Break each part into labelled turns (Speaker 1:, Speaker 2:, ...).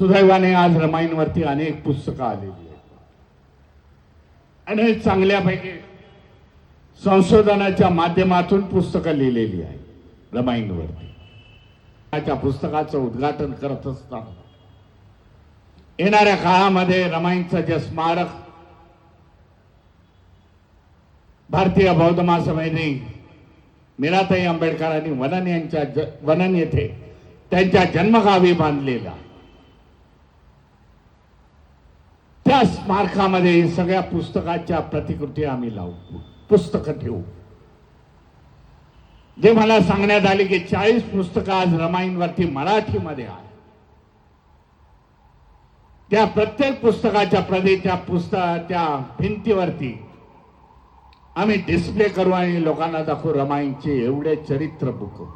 Speaker 1: सुदैवाने आज रमाईंवरती अनेक पुस्तकं आलेली आहेत. अनेक चांगल्यापैकी संशोधनाच्या माध्यमातून पुस्तकं लिहिलेली आहेत रमाईंवरती. त्या पुस्तकाचं उद्घाटन करत असताना येणाऱ्या काळामध्ये रमाईंचं जे स्मारक भारतीय बौद्ध महासभेने मीराताई आंबेडकरांनी वनन येथे त्यांच्या जन्मगावी बांधलेला त्या स्मारकामध्ये सगळ्या पुस्तकाच्या प्रतिकृती आम्ही लावू, पुस्तकं ठेवू. जे मला सांगण्यात आले की 40 पुस्तकं आज रमाईंवरती मराठीमध्ये आहे. त्या प्रत्येक पुस्तकाच्या प्रतीच्या त्या भिंतीवरती आम्ही डिस्प्ले करू आणि लोकांना दाखवू रमाईंचे एवढे चरित्र बुक,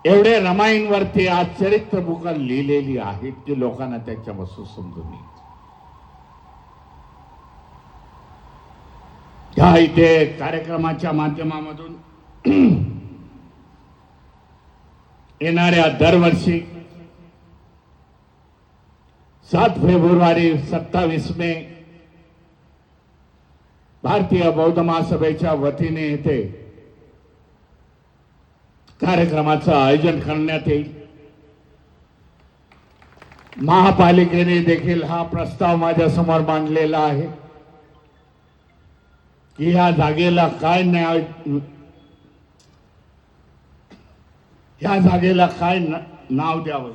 Speaker 1: एवढे रमाईंवरती आज चरित्र बुक लिहिलेली आहेत की लोकांना त्याच्या वस्तू समजून येईल. ह्या इथे कार्यक्रमाच्या माध्यमामधून येणाऱ्या दरवर्षी 7 फेब्रुवारी 27 मे भारतीय बौद्ध महासभेच्या वतीने येथे कार्यक्रमाचं आयोजन करण्यात येईल. महापालिकेने देखील हा प्रस्ताव माझ्या समोर मांडलेला आहे की ह्या जागेला काय नाव द्यावं,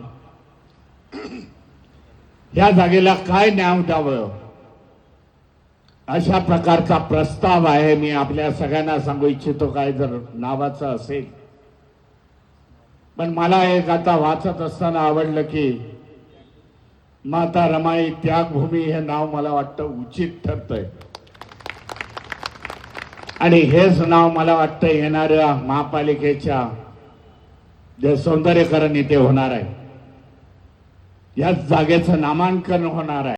Speaker 1: ह्या जागेला काय नाव द्यावं, अशा प्रकारचा प्रस्ताव आहे. मी आपल्या सगळ्यांना सांगू इच्छितो काय जर नावाचं असेल. पण मला एक आता वाचत असताना आवडलं की माता रमाई त्यागभूमी हे नाव मला वाटतं उचित ठरतंय आणि हेच नाव मला वाटतं येणाऱ्या महापालिकेच्या जे सौंदर्यीकरण इथे होणार आहे, याच जागेचं नामांकन होणार आहे.